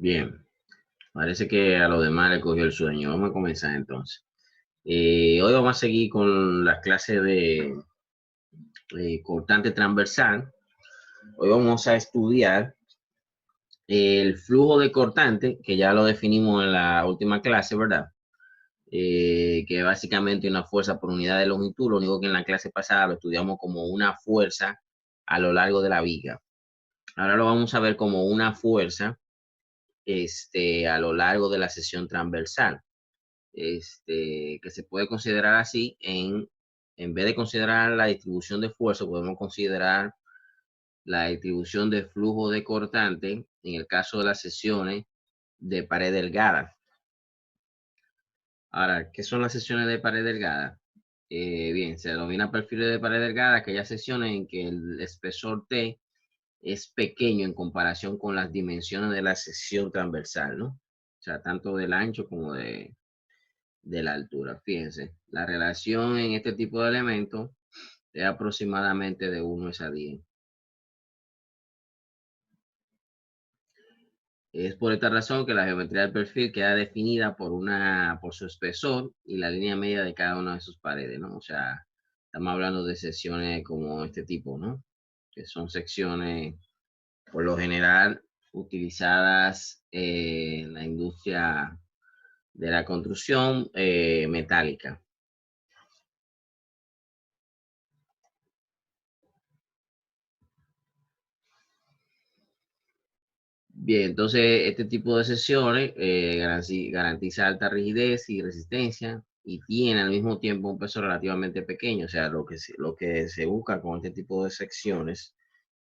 Bien, parece que a los demás le cogió el sueño. Vamos a comenzar entonces. Hoy vamos a seguir con las clases de cortante transversal. Hoy vamos a estudiar el flujo de cortante, que ya lo definimos en la última clase, ¿verdad? Que básicamente una fuerza por unidad de longitud. Lo único que en la clase pasada lo estudiamos como una fuerza a lo largo de la viga. Ahora lo vamos a ver como una fuerza a lo largo de la sección transversal. Que se puede considerar así en vez de considerar la distribución de fuerza, podemos considerar la distribución de flujo de cortante en el caso de las sesiones de pared delgada. Ahora, ¿qué son las sesiones de pared delgada? Bien, se denomina perfiles de pared delgada aquellas sesiones en que el espesor T es pequeño en comparación con las dimensiones de la sección transversal, ¿no? O sea, tanto del ancho como de la altura. Fíjense, la relación en este tipo de elementos es aproximadamente de 1:10. Es por esta razón que la geometría del perfil queda definida por su espesor y la línea media de cada una de sus paredes, ¿no? O sea, estamos hablando de secciones como este tipo, ¿no? Que son secciones, por lo general, utilizadas en la industria de la construcción metálica. Bien, entonces este tipo de sesiones garantiza alta rigidez y resistencia y tiene al mismo tiempo un peso relativamente pequeño. O sea, lo que se busca con este tipo de secciones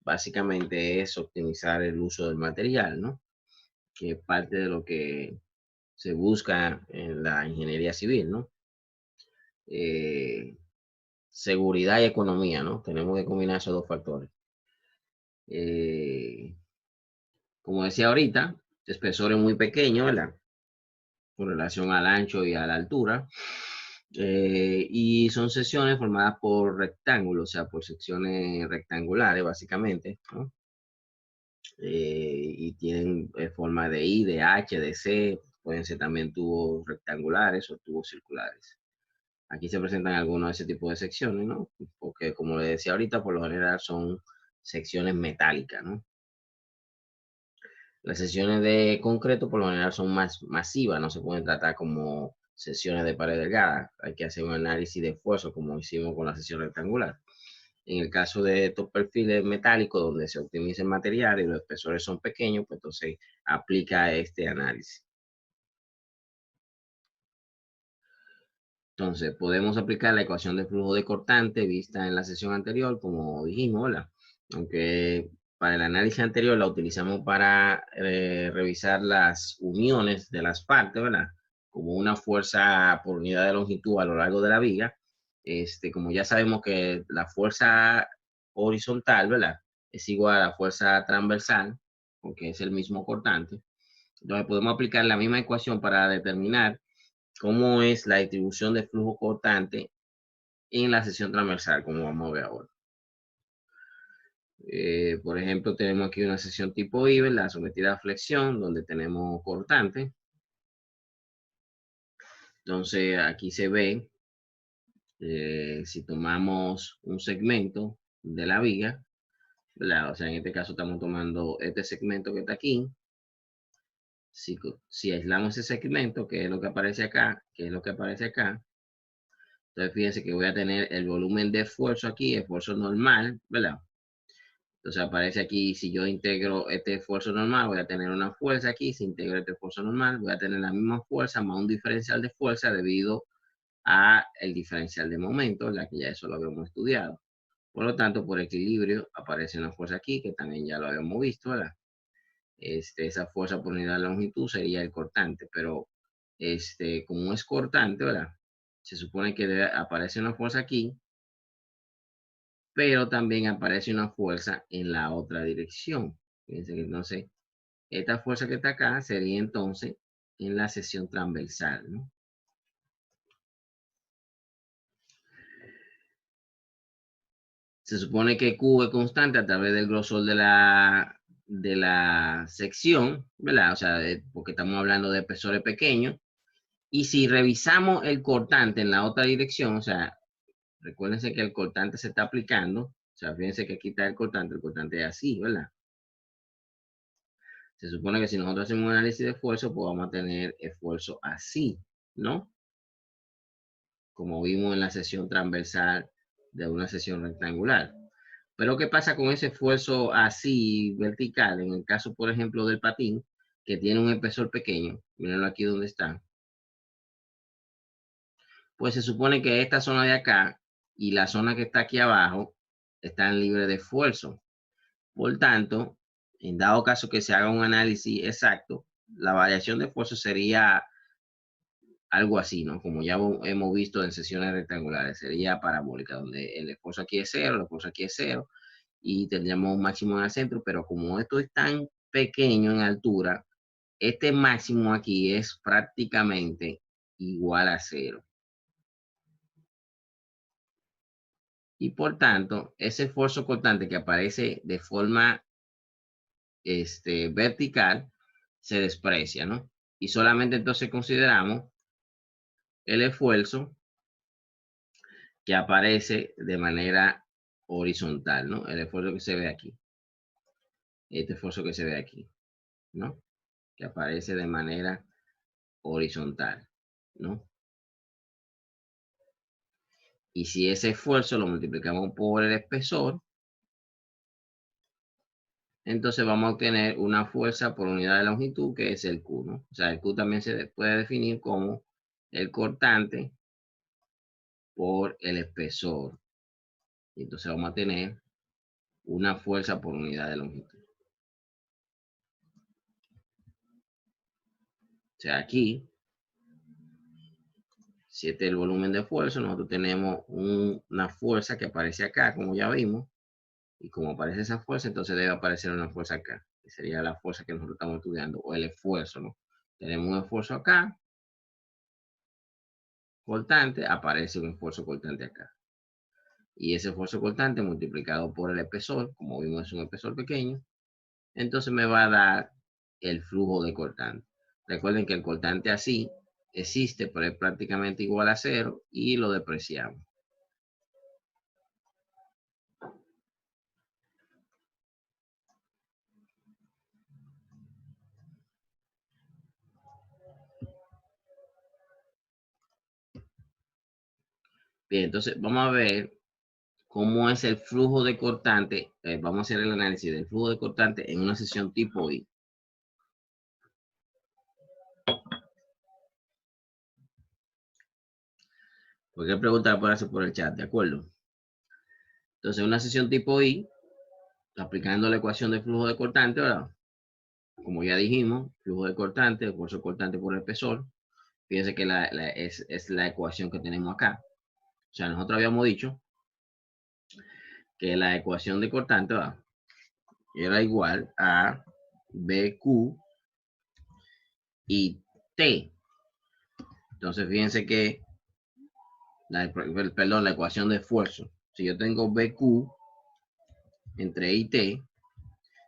básicamente es optimizar el uso del material, ¿no? Que es parte de lo que se busca en la ingeniería civil, ¿no? Eh, Seguridad y economía, ¿no? Tenemos que combinar esos dos factores. Eh, Como decía ahorita, espesor es muy pequeño, ¿verdad? Con relación al ancho y a la altura. Y son secciones formadas por rectángulos, o sea, por secciones rectangulares, básicamente, ¿no? Y tienen forma de I, de H, de C, pueden ser también tubos rectangulares o tubos circulares. Aquí se presentan algunos de ese tipo de secciones, ¿no? Porque, como les decía ahorita, por lo general son secciones metálicas, ¿no? Las sesiones de concreto por lo general son más masivas, no se pueden tratar como sesiones de pared delgada. Hay que hacer un análisis de esfuerzo como hicimos con la sesión rectangular. En el caso de estos perfiles metálicos donde se optimiza el material y los espesores son pequeños, pues entonces aplica este análisis. Entonces podemos aplicar la ecuación de flujo de cortante vista en la sesión anterior, como dijimos, ¿verdad? Aunque para el análisis anterior la utilizamos para revisar las uniones de las partes, ¿verdad? Como una fuerza por unidad de longitud a lo largo de la viga. Como ya sabemos que la fuerza horizontal, ¿verdad? Es igual a la fuerza transversal, porque es el mismo cortante. Entonces podemos aplicar la misma ecuación para determinar cómo es la distribución de flujo cortante en la sección transversal, como vamos a ver ahora. Por ejemplo, tenemos aquí una sección tipo I, la sometida a flexión, donde tenemos cortante. Entonces, aquí se ve, si tomamos un segmento de la viga, ¿verdad? O sea, en este caso estamos tomando este segmento que está aquí. Si aislamos ese segmento, que es lo que aparece acá, que es lo que aparece acá, entonces fíjense que voy a tener el volumen de esfuerzo aquí, esfuerzo normal, ¿verdad? Entonces aparece aquí, si yo integro este esfuerzo normal, voy a tener una fuerza aquí. Si integro este esfuerzo normal, voy a tener la misma fuerza más un diferencial de fuerza debido a el diferencial de momento, la que ya eso lo habíamos estudiado. Por lo tanto, por equilibrio aparece una fuerza aquí, que también ya lo habíamos visto, ¿verdad? Esa fuerza por unidad de longitud sería el cortante, pero como es cortante, ¿verdad? Se supone que aparece una fuerza aquí, pero también aparece una fuerza en la otra dirección. Fíjense que entonces, esta fuerza que está acá sería entonces en la sección transversal, ¿no? Se supone que Q es constante a través del grosor de la de la sección, ¿verdad? O sea, porque estamos hablando de espesores pequeños. Y si revisamos el cortante en la otra dirección, o sea, recuérdense que el cortante se está aplicando, o sea, fíjense que aquí está el cortante es así, ¿verdad? Se supone que si nosotros hacemos un análisis de esfuerzo, pues vamos a tener esfuerzo así, ¿no? Como vimos en la sección transversal de una sección rectangular. Pero ¿qué pasa con ese esfuerzo así vertical? En el caso, por ejemplo, del patín, que tiene un espesor pequeño, mírenlo aquí donde está, pues se supone que esta zona de acá y la zona que está aquí abajo están libres de esfuerzo. Por tanto, en dado caso que se haga un análisis exacto, la variación de esfuerzo sería algo así, ¿no? Como ya hemos visto en sesiones rectangulares, sería parabólica, donde el esfuerzo aquí es cero, el esfuerzo aquí es cero, y tendríamos un máximo en el centro, pero como esto es tan pequeño en altura, este máximo aquí es prácticamente igual a cero. Y por tanto, ese esfuerzo cortante que aparece de forma vertical se desprecia, ¿no? Y solamente entonces consideramos el esfuerzo que aparece de manera horizontal, ¿no? El esfuerzo que se ve aquí. Este esfuerzo que se ve aquí, ¿no? Que aparece de manera horizontal, ¿no? Y si ese esfuerzo lo multiplicamos por el espesor, entonces vamos a obtener una fuerza por unidad de longitud, que es el Q, ¿no? O sea, el Q también se puede definir como el cortante por el espesor. Y entonces vamos a tener una fuerza por unidad de longitud. O sea, aquí, si este es el volumen de esfuerzo, nosotros tenemos una fuerza que aparece acá, como ya vimos. Y como aparece esa fuerza, entonces debe aparecer una fuerza acá, que sería la fuerza que nosotros estamos estudiando, o el esfuerzo, ¿no? Tenemos un esfuerzo acá, cortante, aparece un esfuerzo cortante acá. Y ese esfuerzo cortante multiplicado por el espesor, como vimos es un espesor pequeño, entonces me va a dar el flujo de cortante. Recuerden que el cortante así existe, pero es prácticamente igual a cero y lo despreciamos. Bien, entonces vamos a ver cómo es el flujo de cortante. Vamos a hacer el análisis del flujo de cortante en una sesión tipo I. Cualquier pregunta la puede hacer por el chat, ¿de acuerdo? Entonces, una sesión tipo I, aplicando la ecuación de flujo de cortante, ¿verdad? Como ya dijimos, flujo de cortante, esfuerzo cortante por el espesor. Fíjense que es la ecuación que tenemos acá. O sea, nosotros habíamos dicho que la ecuación de cortante ¿verdad? Era igual a BQ y T. Entonces, fíjense que, la ecuación de esfuerzo. Si yo tengo BQ entre I y T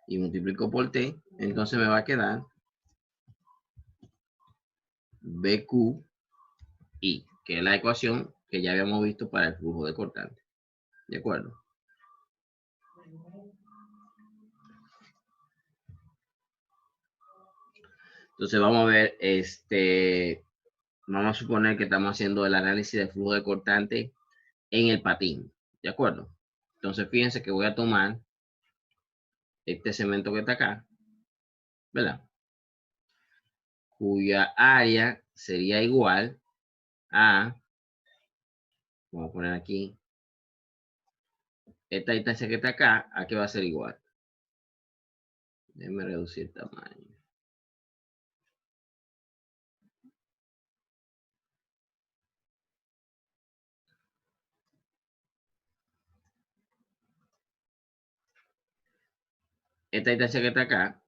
y multiplico por T, entonces me va a quedar BQI, que es la ecuación que ya habíamos visto para el flujo de cortante. ¿De acuerdo? Entonces vamos a ver, vamos a suponer que estamos haciendo el análisis del flujo de cortante en el patín. ¿De acuerdo? Entonces fíjense que voy a tomar este cemento que está acá, ¿verdad? Cuya área sería igual a, vamos a poner aquí, esta distancia que está acá, ¿a qué va a ser igual? Déjenme reducir el tamaño. Esta distancia que está acá,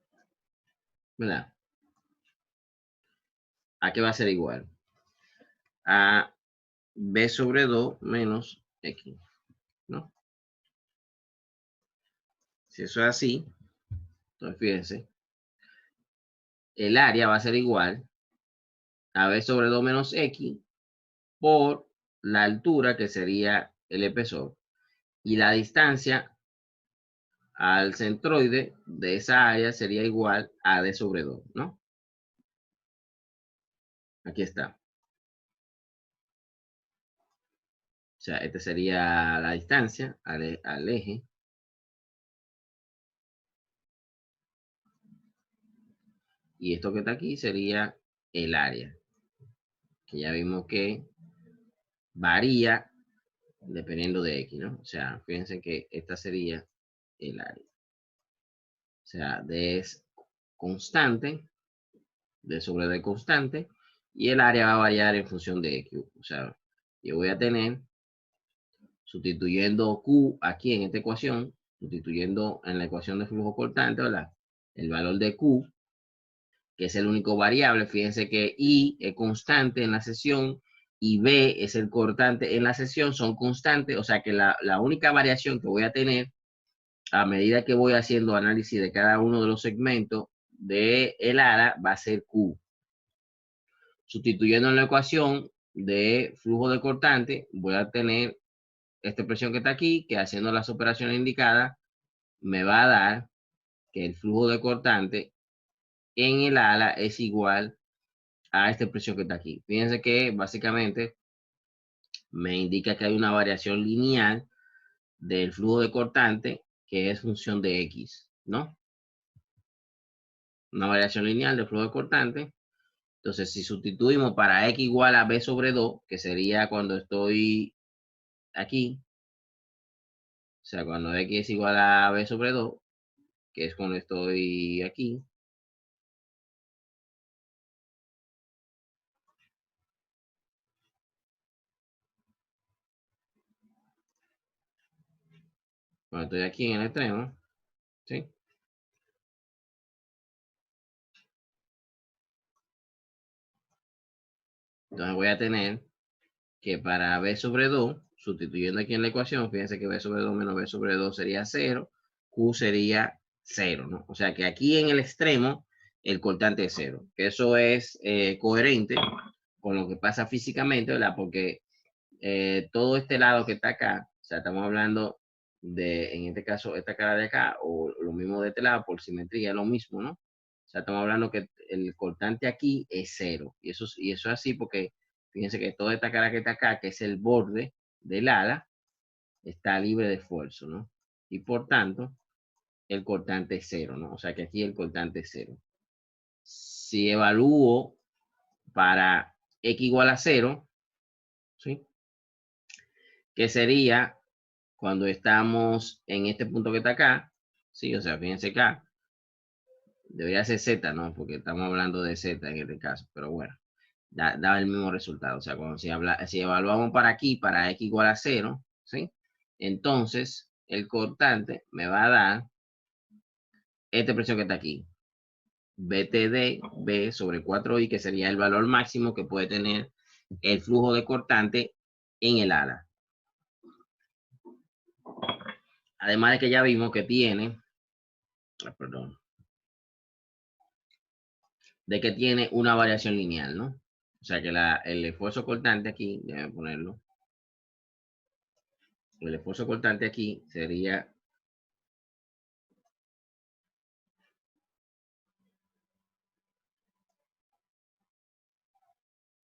¿verdad? ¿A qué va a ser igual? A B sobre 2 menos X, ¿no? Si eso es así, Entonces, fíjense, el área va a ser igual a B sobre 2 menos X por la altura, que sería el espesor, y la distancia al centroide de esa área sería igual a D sobre 2, ¿no? Aquí está. O sea, esta sería la distancia al eje. Y esto que está aquí sería el área, que ya vimos que varía dependiendo de X, ¿no? O sea, fíjense que esta sería el área. O sea, D es constante, D sobre D constante, y el área va a variar en función de X. O sea, yo voy a tener, sustituyendo Q aquí en esta ecuación, sustituyendo en la ecuación de flujo cortante, ¿verdad? El valor de Q, que es el único variable. Fíjense que I es constante en la sesión y B es el cortante en la sesión, son constantes, o sea que la única variación que voy a tener a medida que voy haciendo análisis de cada uno de los segmentos de el ARA va a ser Q. Sustituyendo en la ecuación de flujo de cortante, voy a tener esta expresión que está aquí, que haciendo las operaciones indicadas, me va a dar que el flujo de cortante en el ala es igual a esta expresión que está aquí. Fíjense que básicamente me indica que hay una variación lineal del flujo de cortante que es función de X, ¿no? Una variación lineal del flujo de cortante. Entonces, si sustituimos para X igual a B sobre 2, que sería cuando estoy aquí, o sea, cuando X es igual a B sobre 2, que es cuando estoy aquí, cuando estoy aquí en el extremo, ¿sí? Entonces voy a tener que para B sobre 2, sustituyendo aquí en la ecuación, fíjense que B sobre 2 menos B sobre 2 sería 0, Q sería 0, ¿no? O sea que aquí en el extremo, el cortante es 0. Eso es coherente con lo que pasa físicamente, ¿verdad? Porque todo este lado que está acá, o sea, estamos hablando de, en este caso, esta cara de acá, o lo mismo de este lado, por simetría, es lo mismo, ¿no? O sea, estamos hablando que el cortante aquí es 0. Y eso es así porque fíjense que toda esta cara que está acá, que es el borde del ala, está libre de esfuerzo, ¿no? Y por tanto, el cortante es 0, ¿no? O sea que aquí el cortante es 0. Si evalúo para x igual a 0, ¿sí? Que sería cuando estamos en este punto que está acá, ¿sí? O sea, fíjense acá, debería ser Z, ¿no? Porque estamos hablando de Z en este caso, pero bueno, da el mismo resultado. O sea, cuando si evaluamos para aquí, para x igual a 0, ¿sí? Entonces, el cortante me va a dar esta expresión que está aquí, BTD, B sobre 4i, que sería el valor máximo que puede tener el flujo de cortante en el ala. Además de que ya vimos que tiene, perdón, de que tiene una variación lineal, ¿no? O sea que el esfuerzo cortante aquí, déjame ponerlo, el esfuerzo cortante aquí sería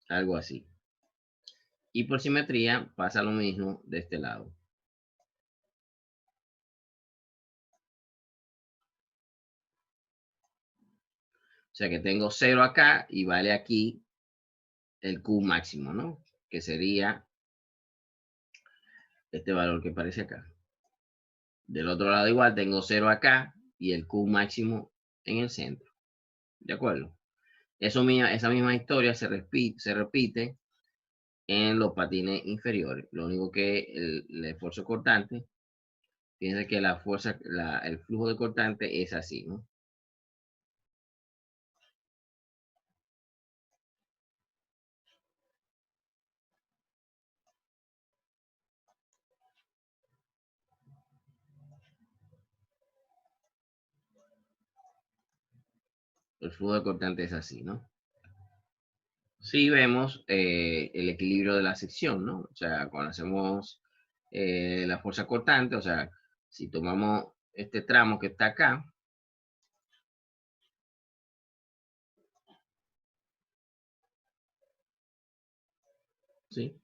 algo así. Y por simetría pasa lo mismo de este lado. O sea que tengo 0 acá y vale aquí el Q máximo, ¿no? Que sería este valor que aparece acá. Del otro lado igual tengo 0 acá y el Q máximo en el centro. ¿De acuerdo? Esa misma historia se repite en los patines inferiores. Lo único que el esfuerzo cortante, fíjense que la fuerza, el flujo de cortante es así, ¿no? el flujo de cortante es así, ¿no? Sí vemos el equilibrio de la sección, ¿no? O sea, cuando hacemos la fuerza cortante, o sea, si tomamos este tramo que está acá, ¿sí?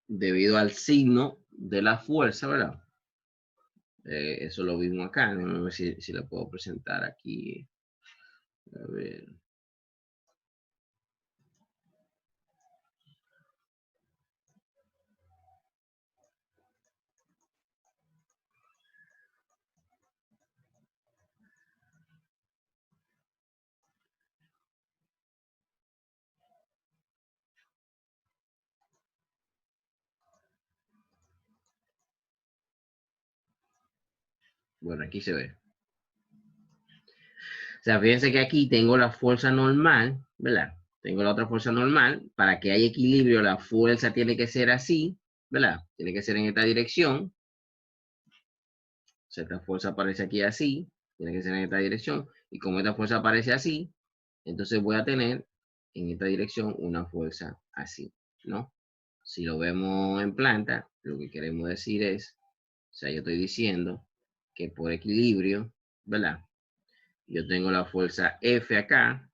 Debido al signo de la fuerza, ¿verdad? Eso lo vimos acá, ¿no? A ver si lo puedo presentar aquí. A ver. Bueno, aquí se ve. O sea, fíjense que aquí tengo la fuerza normal, ¿verdad? Tengo la otra fuerza normal. Para que haya equilibrio, la fuerza tiene que ser así, ¿verdad? Tiene que ser en esta dirección. O sea, esta fuerza aparece aquí así, tiene que ser en esta dirección. Y como esta fuerza aparece así, entonces voy a tener en esta dirección una fuerza así, ¿no? Si lo vemos en planta, lo que queremos decir es, o sea, yo estoy diciendo que por equilibrio, ¿verdad? Yo tengo la fuerza F acá.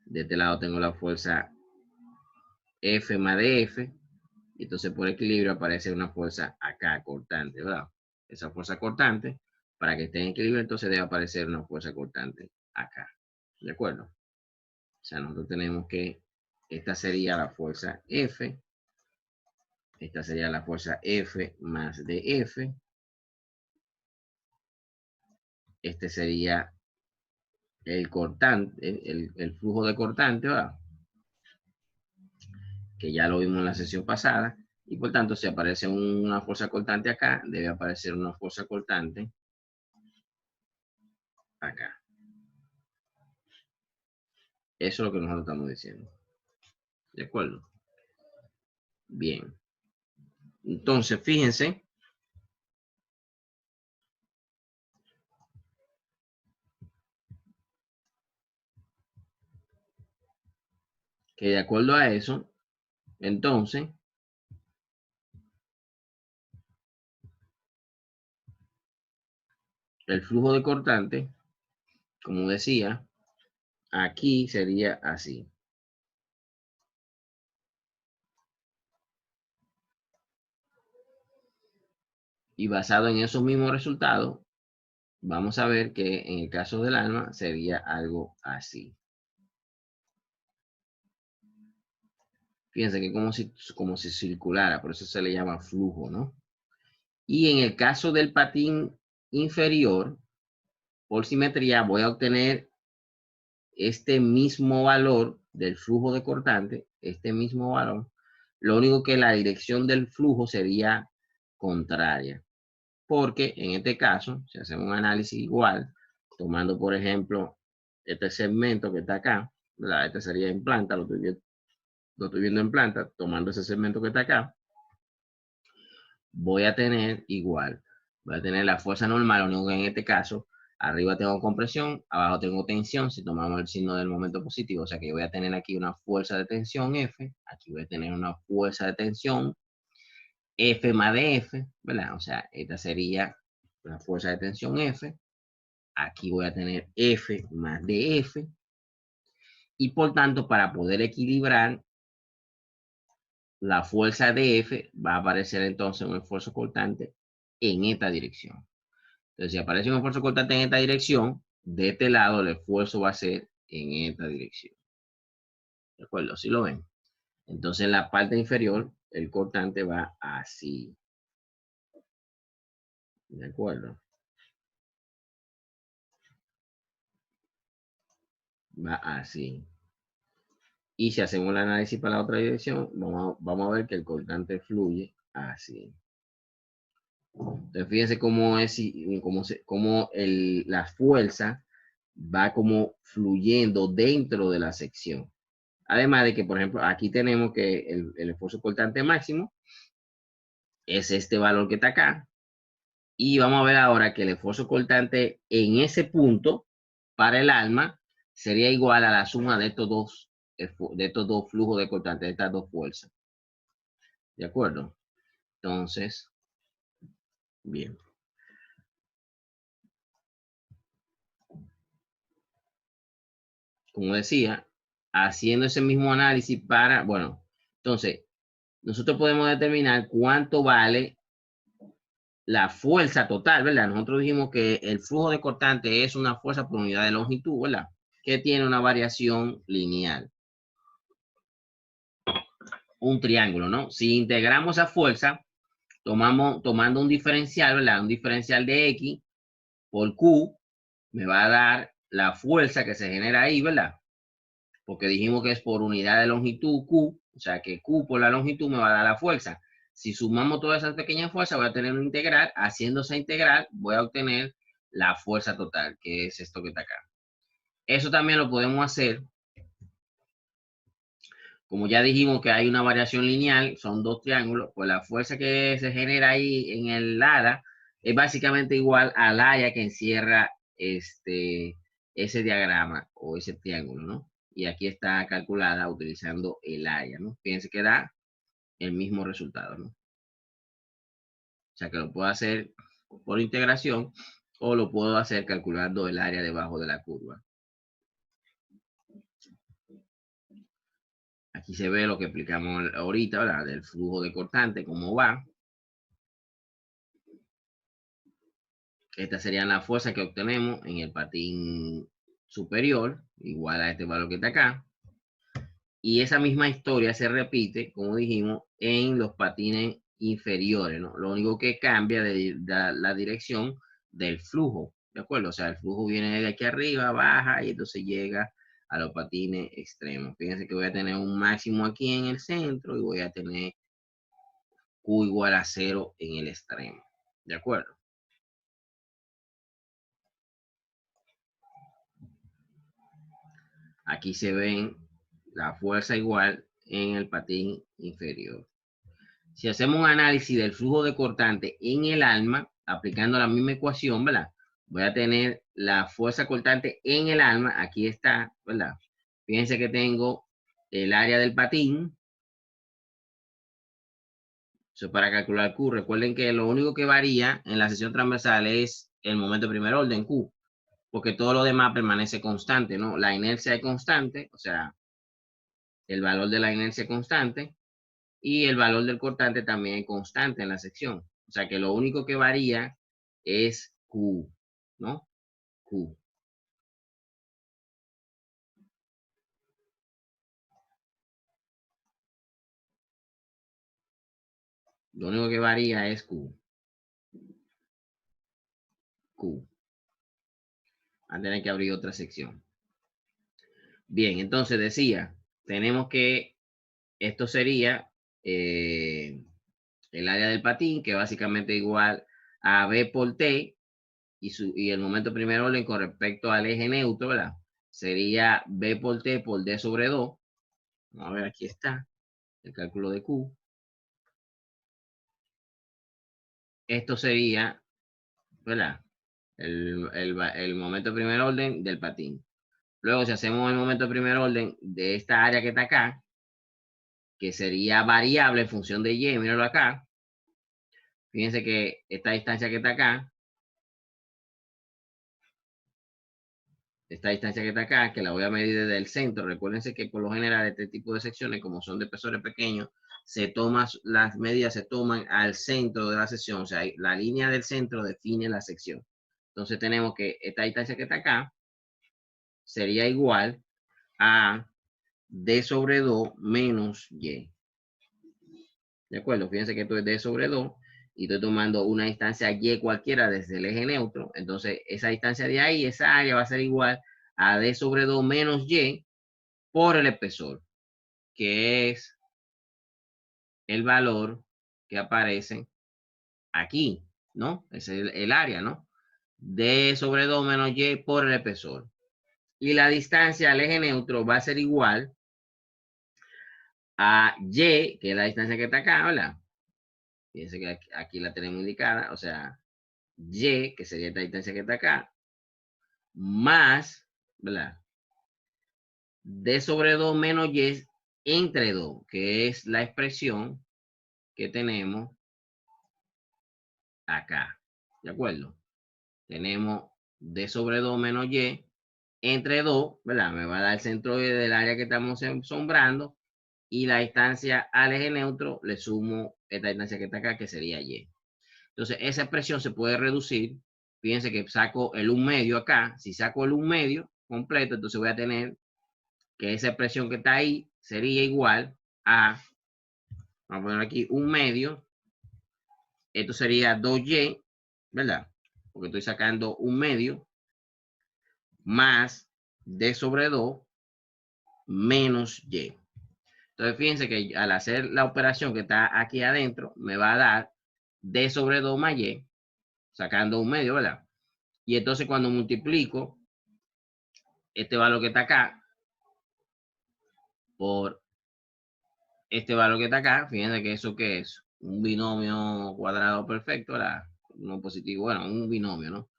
De este lado tengo la fuerza F más de F. Y entonces por equilibrio aparece una fuerza acá cortante, ¿verdad? Esa fuerza cortante, para que esté en equilibrio, entonces debe aparecer una fuerza cortante acá. ¿De acuerdo? O sea, nosotros tenemos que, esta sería la fuerza F. Esta sería la fuerza F más de F. Este sería el cortante, el flujo de cortante, ¿verdad? Que ya lo vimos en la sesión pasada, y por tanto, si aparece una fuerza cortante acá, debe aparecer una fuerza cortante acá. Eso es lo que nosotros estamos diciendo. ¿De acuerdo? Bien. Entonces, fíjense que de acuerdo a eso, entonces, el flujo de cortante, como decía, aquí sería así. Y basado en esos mismos resultados, vamos a ver que en el caso del alma sería algo así. Fíjense que como si circulara, por eso se le llama flujo, ¿no? Y en el caso del patín inferior, por simetría, voy a obtener este mismo valor del flujo de cortante, este mismo valor. Lo único que la dirección del flujo sería contraria. Porque en este caso, si hacemos un análisis igual, tomando por ejemplo este segmento que está acá, ¿verdad? Este sería en planta, lo estoy viendo en planta, tomando ese segmento que está acá, voy a tener igual, voy a tener la fuerza normal, lo único que en este caso, arriba tengo compresión, abajo tengo tensión, si tomamos el signo del momento positivo, o sea que yo voy a tener aquí una fuerza de tensión F, aquí voy a tener una fuerza de tensión F más de F, ¿verdad? O sea, esta sería la fuerza de tensión F, aquí voy a tener F más de F, y por tanto, para poder equilibrar la fuerza de F, va a aparecer entonces un esfuerzo cortante en esta dirección. Entonces, si aparece un esfuerzo cortante en esta dirección, de este lado el esfuerzo va a ser en esta dirección. ¿De acuerdo? ¿Sí lo ven? Entonces, en la parte inferior, el cortante va así. ¿De acuerdo? Va así. Y si hacemos el análisis para la otra dirección, vamos a ver que el cortante fluye así. Entonces, fíjense cómo es, cómo la fuerza va como fluyendo dentro de la sección. Además de que, por ejemplo, aquí tenemos que el esfuerzo cortante máximo es este valor que está acá. Y vamos a ver ahora que el esfuerzo cortante en ese punto para el alma sería igual a la suma de estos dos flujos de cortante, de estas dos fuerzas. ¿De acuerdo? Entonces, bien. Como decía, haciendo ese mismo análisis para, bueno, entonces, nosotros podemos determinar cuánto vale la fuerza total, ¿verdad? Nosotros dijimos que el flujo de cortante es una fuerza por unidad de longitud, ¿verdad? Que tiene una variación lineal. Un triángulo, ¿no? Si integramos esa fuerza, tomando un diferencial, ¿verdad? Un diferencial de X por Q, me va a dar la fuerza que se genera ahí, ¿verdad? Porque dijimos que es por unidad de longitud Q, o sea que Q por la longitud me va a dar la fuerza. Si sumamos todas esas pequeñas fuerzas, voy a tener una integral. Haciendo esa integral, voy a obtener la fuerza total, que es esto que está acá. Eso también lo podemos hacer. Como ya dijimos que hay una variación lineal, son dos triángulos, pues la fuerza que se genera ahí en el área es básicamente igual al área que encierra ese diagrama o ese triángulo, ¿no? Y aquí está calculada utilizando el área, ¿no? Fíjense que da el mismo resultado, ¿no? O sea que lo puedo hacer por integración o lo puedo hacer calculando el área debajo de la curva. Aquí se ve lo que explicamos ahorita, ¿verdad? Del flujo de cortante, cómo va. Esta sería la fuerza que obtenemos en el patín superior, igual a este valor que está acá. Y esa misma historia se repite, como dijimos, en los patines inferiores, ¿no? Lo único que cambia de la dirección del flujo, ¿de acuerdo? O sea, el flujo viene de aquí arriba, baja y entonces llega a los patines extremos. Fíjense que voy a tener un máximo aquí en el centro y voy a tener Q igual a 0 en el extremo, ¿de acuerdo? Aquí se ven la fuerza igual en el patín inferior. Si hacemos un análisis del flujo de cortante en el alma, aplicando la misma ecuación, ¿verdad? Voy a tener la fuerza cortante en el alma, aquí está, ¿verdad? Fíjense que tengo el área del patín. Eso para calcular Q. Recuerden que lo único que varía en la sección transversal es el momento de primer orden, Q, porque todo lo demás permanece constante, ¿no? La inercia es constante, o sea, el valor de la inercia es constante y el valor del cortante también es constante en la sección. O sea que lo único que varía es Q, ¿no? Q. Lo único que varía es Q. Q. Va a tener que abrir otra sección. Bien, entonces decía, tenemos que esto sería el área del patín, que básicamente igual a B por T, y el momento primer orden con respecto al eje neutro, ¿verdad? Sería B por T por D sobre 2. Vamos a ver, aquí está el cálculo de Q. Esto sería, ¿verdad? El momento primer orden del patín. Luego, si hacemos el momento primer orden de esta área que está acá, que sería variable en función de Y, míralo acá. Fíjense que esta distancia que está acá, que la voy a medir desde el centro. Recuérdense que por lo general este tipo de secciones, como son de espesores pequeños, las medidas se toman al centro de la sección. O sea, la línea del centro define la sección. Entonces tenemos que esta distancia que está acá sería igual a D sobre 2 menos Y. ¿De acuerdo? Fíjense que esto es D sobre 2 y estoy tomando una distancia Y cualquiera desde el eje neutro. Entonces, esa distancia de ahí, esa área va a ser igual a D sobre 2 menos Y por el espesor, que es el valor que aparece aquí, ¿no? Es el área, ¿no? D sobre 2 menos Y por el espesor. Y la distancia al eje neutro va a ser igual a Y, que es la distancia que está acá, ¿verdad? Fíjense que aquí la tenemos indicada, o sea, Y, que sería esta distancia que está acá, más ¿verdad? D sobre 2 menos Y entre 2, que es la expresión que tenemos acá. ¿De acuerdo? Tenemos D sobre 2 menos Y entre 2, ¿verdad? Me va a dar el centroide del área que estamos sombrando y la distancia al eje neutro le sumo esta distancia que está acá, que sería Y. Entonces, esa expresión se puede reducir. Fíjense que saco el 1 medio acá. Si saco el 1 medio completo, entonces voy a tener que esa expresión que está ahí sería igual a, vamos a poner aquí 1 medio. Esto sería 2Y, ¿verdad? Porque estoy sacando 1 medio más D sobre 2 menos Y. Entonces, fíjense que al hacer la operación que está aquí adentro, me va a dar D sobre 2 más Y, sacando 1 medio, ¿verdad? Y entonces cuando multiplico este valor que está acá por este valor que está acá, fíjense que eso que es un binomio cuadrado perfecto, ¿verdad? No positivo, bueno, un binomio, ¿no?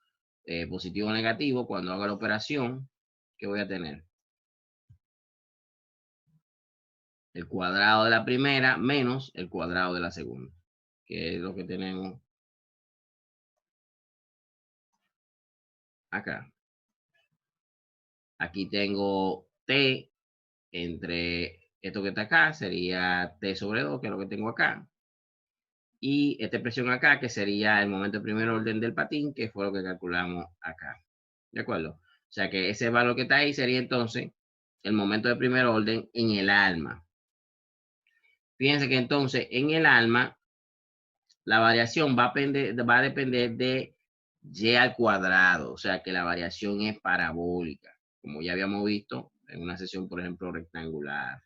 Positivo o negativo, cuando haga la operación, ¿qué voy a tener? El cuadrado de la primera menos el cuadrado de la segunda, que es lo que tenemos acá. Aquí tengo T entre esto que está acá, sería T sobre 2, que es lo que tengo acá. Y esta expresión acá, que sería el momento de primer orden del patín, que fue lo que calculamos acá. ¿De acuerdo? O sea que ese valor que está ahí sería entonces el momento de primer orden en el alma. Fíjense que entonces en el alma la variación va a depender de y al cuadrado. O sea que la variación es parabólica, como ya habíamos visto en una sesión, por ejemplo, rectangular.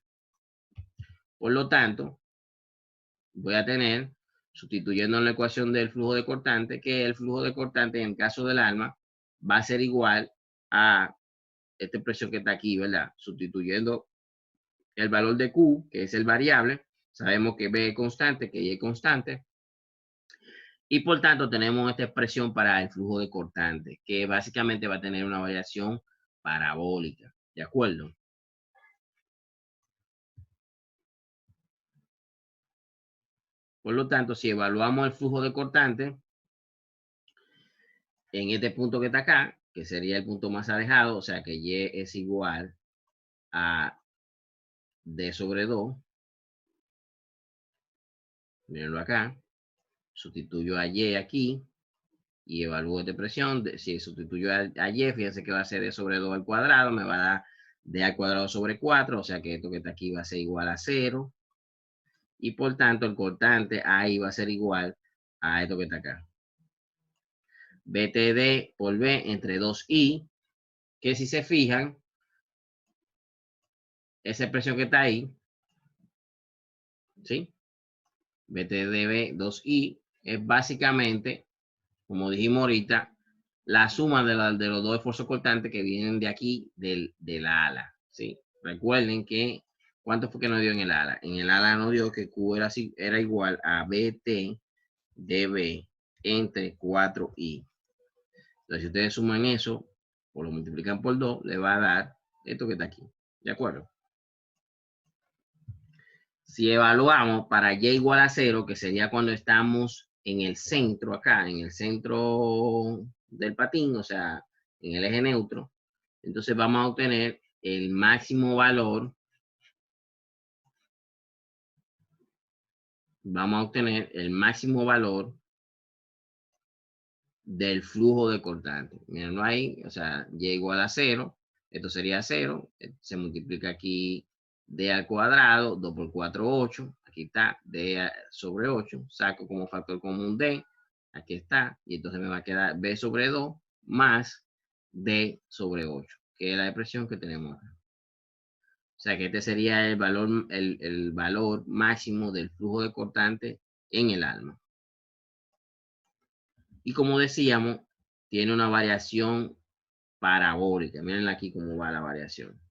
Por lo tanto, voy a tener, sustituyendo en la ecuación del flujo de cortante, que el flujo de cortante en el caso del alma va a ser igual a esta expresión que está aquí, ¿verdad? Sustituyendo el valor de Q, que es el variable, sabemos que B es constante, que Y es constante, y por tanto tenemos esta expresión para el flujo de cortante, que básicamente va a tener una variación parabólica, ¿de acuerdo? Por lo tanto, si evaluamos el flujo de cortante, en este punto que está acá, que sería el punto más alejado, o sea que Y es igual a D sobre 2, mírenlo acá, sustituyo a Y aquí y evalúo esta expresión. Si sustituyo a Y, fíjense que va a ser D sobre 2 al cuadrado, me va a dar D al cuadrado sobre 4, o sea que esto que está aquí va a ser igual a 0. Y por tanto el cortante ahí va a ser igual a esto que está acá. BTD por B entre 2I, que si se fijan, esa expresión que está ahí, ¿sí? BTDB 2I es básicamente, como dijimos ahorita, la suma de los dos esfuerzos cortantes que vienen de aquí, de la ala, ¿sí? Recuerden que, ¿cuánto fue que nos dio en el ala? En el ala nos dio que Q era igual a BT dB entre 4I. Entonces, si ustedes suman eso, o lo multiplican por 2, le va a dar esto que está aquí. ¿De acuerdo? Si evaluamos para Y igual a 0, que sería cuando estamos en el centro acá, en el centro del patín, o sea, en el eje neutro, entonces vamos a obtener el máximo valor, del flujo de cortante. Mirenlo ahí, o sea, Y igual a 0, esto sería 0, se multiplica aquí D al cuadrado, 2 por 4, 8, aquí está, D sobre 8, saco como factor común D, aquí está, y entonces me va a quedar B sobre 2 más D sobre 8, que es la expresión que tenemos acá. O sea que este sería el valor máximo del flujo de cortante en el alma. Y como decíamos, tiene una variación parabólica. Miren aquí cómo va la variación.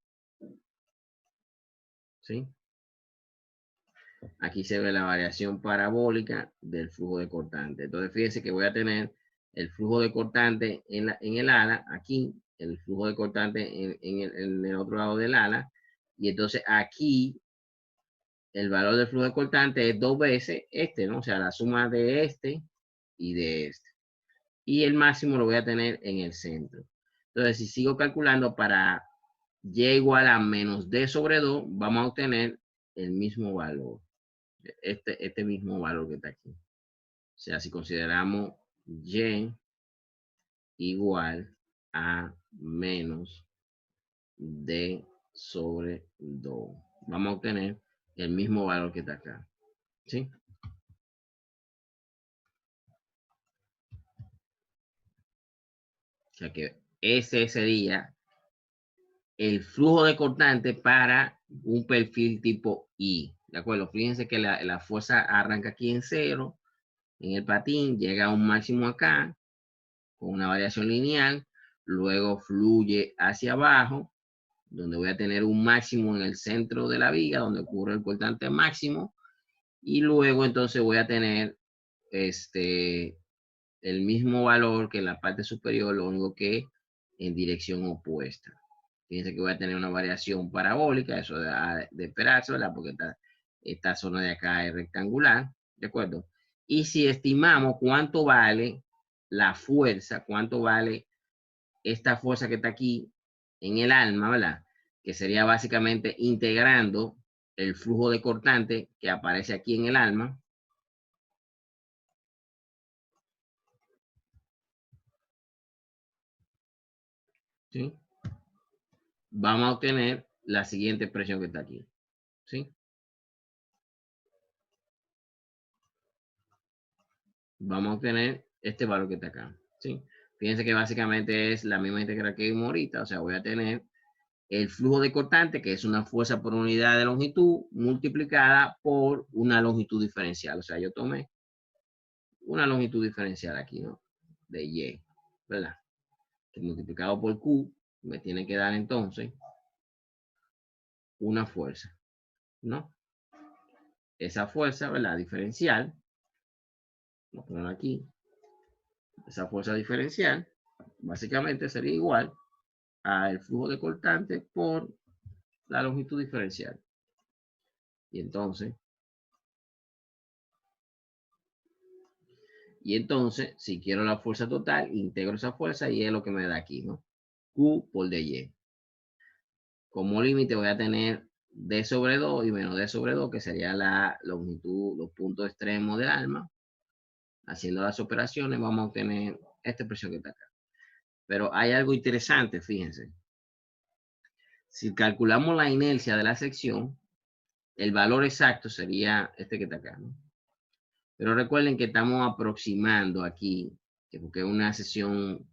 ¿Sí? Aquí se ve la variación parabólica del flujo de cortante. Entonces, fíjense que voy a tener el flujo de cortante en el ala aquí, el flujo de cortante en el otro lado del ala. Y entonces aquí el valor del flujo de cortante es 2 veces este, ¿no? O sea, la suma de este y de este. Y el máximo lo voy a tener en el centro. Entonces, si sigo calculando para y igual a menos d sobre 2, vamos a obtener el mismo valor. Este mismo valor que está aquí. O sea, si consideramos y igual a menos d sobre 2, vamos a obtener el mismo valor que está acá. ¿Sí? O sea que ese sería el flujo de cortante para un perfil tipo I. ¿De acuerdo? Fíjense que la fuerza arranca aquí en 0, en el patín, llega a un máximo acá, con una variación lineal, luego fluye hacia abajo, donde voy a tener un máximo en el centro de la viga, donde ocurre el cortante máximo, y luego entonces voy a tener el mismo valor que en la parte superior, lo único que en dirección opuesta. Fíjense que voy a tener una variación parabólica, eso de esperarse, ¿verdad? Porque esta zona de acá es rectangular, ¿de acuerdo? Y si estimamos cuánto vale la fuerza, cuánto vale esta fuerza que está aquí en el alma, ¿verdad? Que sería básicamente integrando el flujo de cortante que aparece aquí en el alma. ¿Sí? Vamos a obtener la siguiente expresión que está aquí. ¿Sí? Vamos a obtener este valor que está acá. ¿Sí? Fíjense que básicamente es la misma integral que vimos ahorita. O sea, voy a tener el flujo de cortante, que es una fuerza por unidad de longitud, multiplicada por una longitud diferencial. O sea, yo tomé una longitud diferencial aquí, ¿no? De Y, ¿verdad? Que multiplicado por Q me tiene que dar entonces una fuerza, ¿no? Esa fuerza, ¿verdad? Diferencial, vamos a ponerlo aquí, esa fuerza diferencial, básicamente sería igual al flujo de cortante por la longitud diferencial. Y entonces, si quiero la fuerza total, integro esa fuerza y es lo que me da aquí, ¿no? Q por dy. Como límite voy a tener d sobre 2 y menos d sobre 2, que sería la longitud, los puntos extremos del alma. Haciendo las operaciones vamos a obtener esta expresión que está acá. Pero hay algo interesante, fíjense. Si calculamos la inercia de la sección, el valor exacto sería este que está acá, ¿no? Pero recuerden que estamos aproximando aquí, porque es una sección